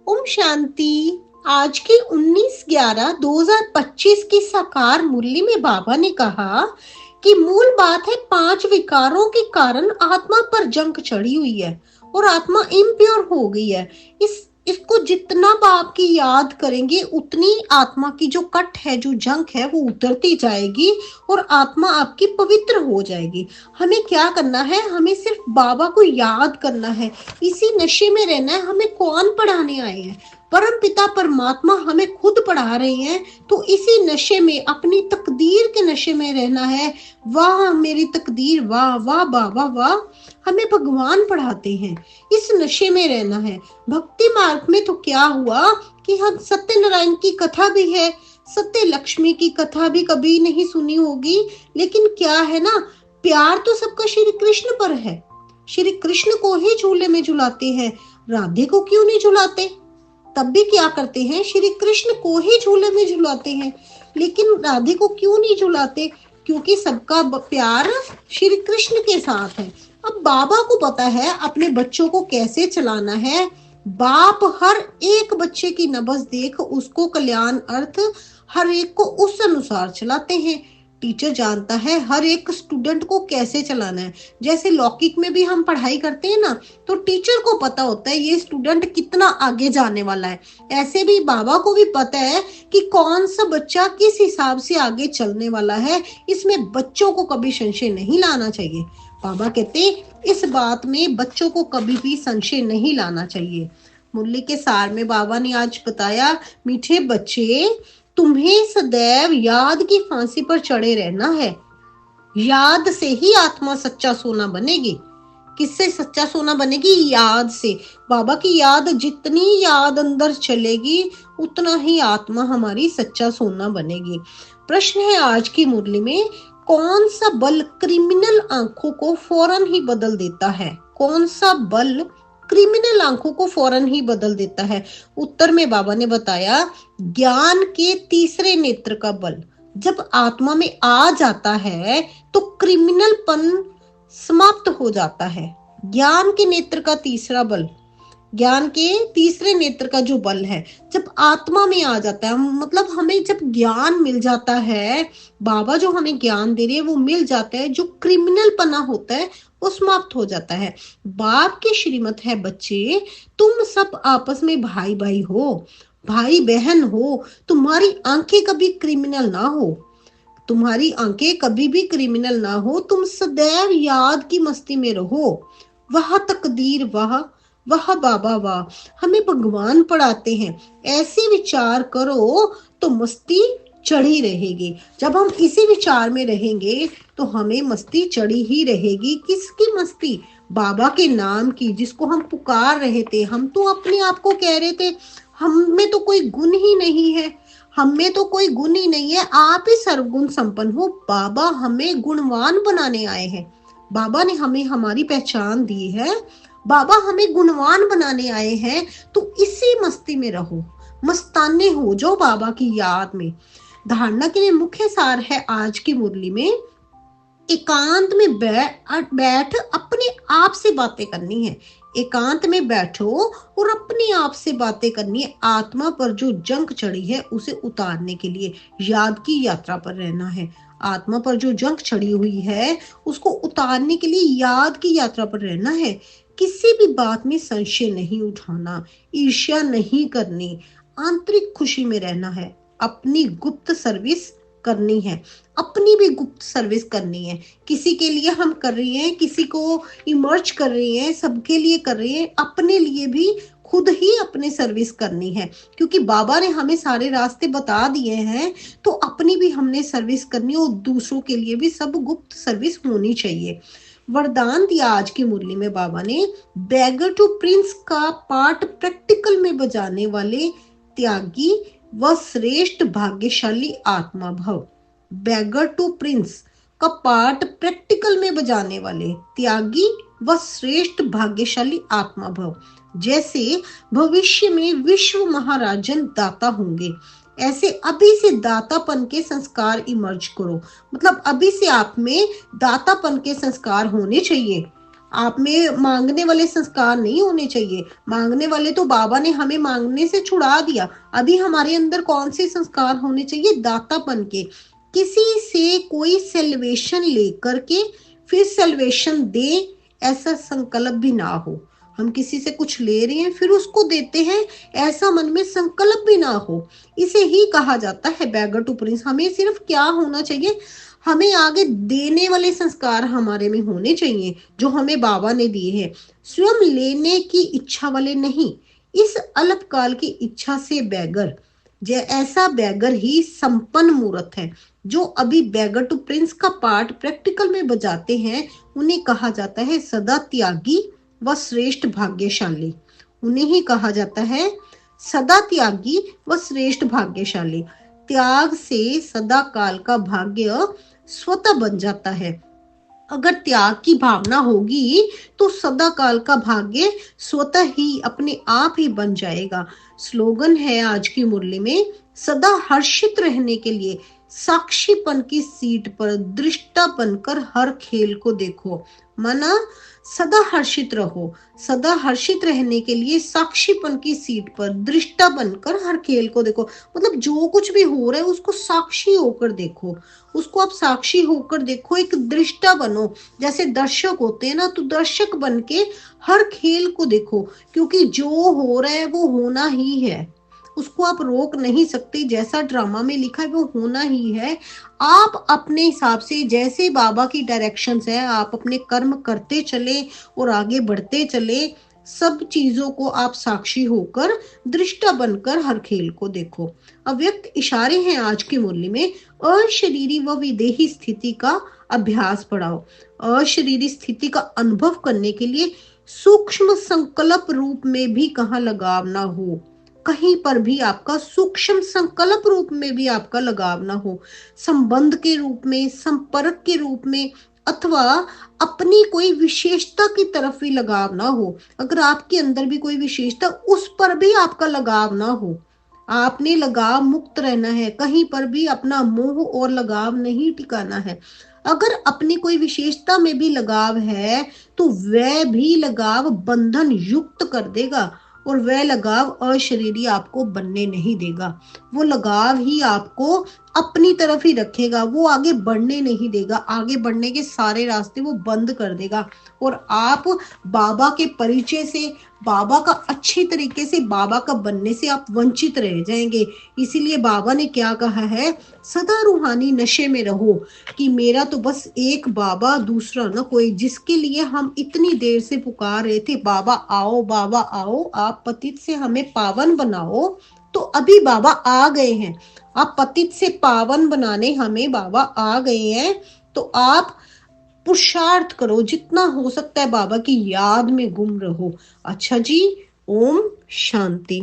ओम शांति। आज की 19/11/2025 की साकार मुरली में बाबा ने कहा कि मूल बात है 5 विकारों के कारण आत्मा पर जंग चढ़ी हुई है और आत्मा इम्प्योर हो गई है। इसको जितना बाप की याद करेंगे उतनी आत्मा की जो कट है, जो जंग है, वो उतरती जाएगी और आत्मा आपकी पवित्र हो जाएगी। हमें क्या करना है? हमें सिर्फ बाबा को याद करना है, इसी नशे में रहना है। हमें कौन पढ़ाने आए हैं? परम पिता परमात्मा हमें खुद पढ़ा रहे हैं। तो इसी नशे में, अपनी तकदीर के नशे में रहना है। वाह मेरी तकदीर, वाह वाह बाबा वाह। हमें भगवान पढ़ाते हैं, इस नशे में रहना है। भक्ति मार्ग में तो क्या हुआ कि हम सत्यनारायण की कथा भी है, सत्य लक्ष्मी की कथा भी कभी नहीं सुनी होगी, लेकिन क्या है ना, प्यार तो सबका श्री कृष्ण पर है। श्री कृष्ण को ही झूले में झुलाते हैं, राधे को क्यों नहीं झुलाते? तब भी क्या करते हैं? श्री कृष्ण को ही झूले में झुलाते हैं, लेकिन राधे को क्यों नहीं झुलाते? क्योंकि सबका प्यार श्री कृष्ण के साथ है। अब बाबा को पता है अपने बच्चों को कैसे चलाना है। बाप हर एक बच्चे की नब्ज देख उसको कल्याण अर्थ हर एक को उस अनुसार चलाते हैं। टीचर जानता है हर एक स्टूडेंट को कैसे चलाना है। जैसे लौकिक में भी हम पढ़ाई करते हैं ना, तो टीचर को पता होता है ये स्टूडेंट कितना आगे जाने वाला है। ऐसे भी बाबा को भी पता है कि कौन सा बच्चा किस हिसाब से आगे चलने वाला है। इसमें बच्चों को कभी संशय नहीं लाना चाहिए। बाबा कहते इस बात में बच्चों को कभी भी संशय नहीं लाना चाहिए। मुरली के सार में बाबा ने आज बताया, मीठे बच्चे, तुम्हें सदैव याद की फांसी पर चढ़े रहना है। याद से ही आत्मा सच्चा सोना बनेगी। किससे सच्चा सोना बनेगी? याद से। बाबा की याद, जितनी याद अंदर चलेगी उतना ही आत्मा हमारी सच्चा सोना बनेगी। प्रश्न है आज की मुरली में, कौन सा बल क्रिमिनल आंखों को फौरन ही बदल देता है? कौन सा बल क्रिमिनल आंखों को फौरन ही बदल देता है? उत्तर में बाबा ने बताया, ज्ञान के तीसरे नेत्र का बल जब आत्मा में आ जाता है तो क्रिमिनलपन समाप्त हो जाता है। ज्ञान के नेत्र का तीसरा बल, ज्ञान के तीसरे नेत्र का जो बल है, जब आत्मा में आ जाता है, मतलब हमें जब ज्ञान मिल जाता है, बाबा जो हमें ज्ञान दे रहे हैं वो मिल जाता है, जो क्रिमिनल पना होता है वो समाप्त हो जाता है। बाप की श्रीमत है, बच्चे तुम सब आपस में भाई भाई हो, भाई बहन हो। तुम्हारी आंखें कभी क्रिमिनल ना हो, तुम्हारी आंखें कभी भी क्रिमिनल ना हो। तुम सदैव याद की मस्ती में रहो। वह तकदीर वाह, वाह बाबा वाह। हमें भगवान पढ़ाते हैं, ऐसे विचार करो तो मस्ती चढ़ी रहेगी। जब हम इसी विचार में रहेंगे तो हमें मस्ती चढ़ी ही रहेगी। किसकी मस्ती? बाबा के नाम की, जिसको हम पुकार रहे थे। हम तो अपने आप को कह रहे थे हम में तो कोई गुण ही नहीं है, हम में तो कोई गुण ही नहीं है, आप ही सर्वगुण संपन्न हो। बाबा हमें गुणवान बनाने आए हैं। बाबा ने हमें हमारी पहचान दी है, बाबा हमें गुणवान बनाने आए हैं। तो इसी मस्ती में रहो, मस्ताने हो जो बाबा की याद में। धारणा के लिए मुख्य सार है आज की मुरली में, एकांत में बैठ अपने आप से बातें करनी है। एकांत में बैठो और अपने आप से बातें करनी है। आत्मा पर जो जंग चढ़ी है उसे उतारने के लिए याद की यात्रा पर रहना है। आत्मा पर जो जंग चढ़ी हुई है उसको उतारने के लिए याद की यात्रा पर रहना है। किसी भी बात में संशय नहीं उठाना, ईर्ष्या नहीं करनी, आंतरिक खुशी में रहना है। अपनी गुप्त सर्विस करनी है, अपनी भी गुप्त सर्विस करनी है। किसी के लिए हम कर रहे हैं, किसी को इमर्ज कर रहे हैं, सबके लिए कर रहे हैं, अपने लिए भी खुद ही अपने सर्विस करनी है। क्योंकि बाबा ने हमें सारे रास्ते बता दिए हैं, तो अपनी भी हमने सर्विस करनी और दूसरों के लिए भी सब गुप्त सर्विस होनी चाहिए। वरदान दिया आज की मुरली में बाबा ने, बैगर टू प्रिंस का पार्ट प्रैक्टिकल में बजाने वाले त्यागी व श्रेष्ठ भाग्यशाली आत्मा भव। बैगर टू प्रिंस का पार्ट प्रैक्टिकल में बजाने वाले त्यागी व श्रेष्ठ भाग्यशाली आत्मा भव। जैसे भविष्य में विश्व महाराजन दाता होंगे, ऐसे अभी से दातापन के संस्कार इमर्ज करो। मतलब अभी से आप में दातापन के संस्कार होने चाहिए। आप में मांगने वाले संस्कार नहीं होने चाहिए। मांगने वाले तो बाबा ने हमें मांगने से छुड़ा दिया। अभी हमारे अंदर कौन से संस्कार होने चाहिए? दातापन के। किसी से कोई सेल्वेशन लेकर के फिर सेल्वेशन दे, ऐसा संकल्प भी ना हो। हम किसी से कुछ ले रहे हैं फिर उसको देते हैं, ऐसा मन में संकल्प भी ना हो। इसे ही कहा जाता है बैगर टू प्रिंस। हमें सिर्फ क्या होना चाहिए? हमें आगे देने वाले संस्कार हमारे में होने चाहिए जो हमें बाबा ने दिए हैं, स्वयं लेने की इच्छा वाले नहीं। इस अल्पकाल की इच्छा से बैगर, ऐसा बैगर ही संपन्न मूर्त है। जो अभी बैगर टू प्रिंस का पार्ट प्रैक्टिकल में बजाते हैं, उन्हें कहा जाता है सदा त्यागी व श्रेष्ठ भाग्यशाली। उन्हें ही कहा जाता है सदा त्यागी व श्रेष्ठ भाग्यशाली। त्याग से सदा काल का भाग्य स्वतः बन जाता है। अगर त्याग की भावना होगी तो सदा काल का भाग्य स्वतः ही अपने आप ही बन जाएगा। स्लोगन है आज की मुरली में, सदा हर्षित रहने के लिए साक्षीपन की सीट पर दृष्टा बनकर हर खेल को देखो। माना सदा हर्षित रहो। सदा हर्षित रहने के लिए साक्षीपन की सीट पर दृष्टा बनकर हर खेल को देखो। मतलब जो कुछ भी हो रहा है उसको साक्षी होकर देखो। उसको आप साक्षी होकर देखो, एक दृष्टा बनो। जैसे दर्शक होते हैं ना, तो दर्शक बन के हर खेल को देखो, क्योंकि जो हो रहा है वो होना ही है। उसको आप रोक नहीं सकते। जैसा ड्रामा में लिखा है वो होना ही है। आप अपने हिसाब से, जैसे बाबा की डायरेक्शंस है, आप अपने कर्म करते चले और आगे बढ़ते चले। सब चीजों को आप साक्षी होकर दृष्टा बनकर हर खेल को देखो। अव्यक्त इशारे हैं आज की मुरली में। अशरीरी व विदेही स्थिति का अभ्यास बढ़ाओ। अशरीरी स्थिति का अनुभव करने के लिए सूक्ष्म संकल्प रूप में भी कहाँ लगाव ना हो। कहीं पर भी आपका सूक्ष्म संकल्प रूप में भी आपका लगाव ना हो। संबंध के रूप में, संपर्क के रूप में, अथवा अपनी कोई विशेषता की तरफ भी लगाव ना हो। अगर आपके अंदर भी कोई विशेषता, उस पर भी आपका लगाव ना हो। आपने लगाव मुक्त रहना है। कहीं पर भी अपना मोह और लगाव नहीं टिकाना है। अगर अपनी कोई विशेषता में भी लगाव है तो वह भी लगाव बंधन युक्त कर देगा, और वह लगाव अशरीरी आपको बनने नहीं देगा। वो लगाव ही आपको अपनी तरफ ही रखेगा, वो आगे बढ़ने नहीं देगा। आगे बढ़ने के सारे रास्ते वो बंद कर देगा, और आप बाबा के परिचय से, बाबा का अच्छी तरीके से बाबा का बनने से आप वंचित रह जाएंगे। इसीलिए बाबा ने क्या कहा है, सदा रूहानी नशे में रहो कि मेरा तो बस एक बाबा, दूसरा ना कोई। जिसके लिए हम इतनी देर से पुकार रहे थे, बाबा आओ, बाबा आओ, आप पतित से हमें पावन बनाओ, तो अभी बाबा आ गए हैं। आप पतित से पावन बनाने हमें बाबा आ गए हैं। तो आप पुरुषार्थ करो, जितना हो सकता है बाबा की याद में गुम रहो। अच्छा जी, ओम शांति।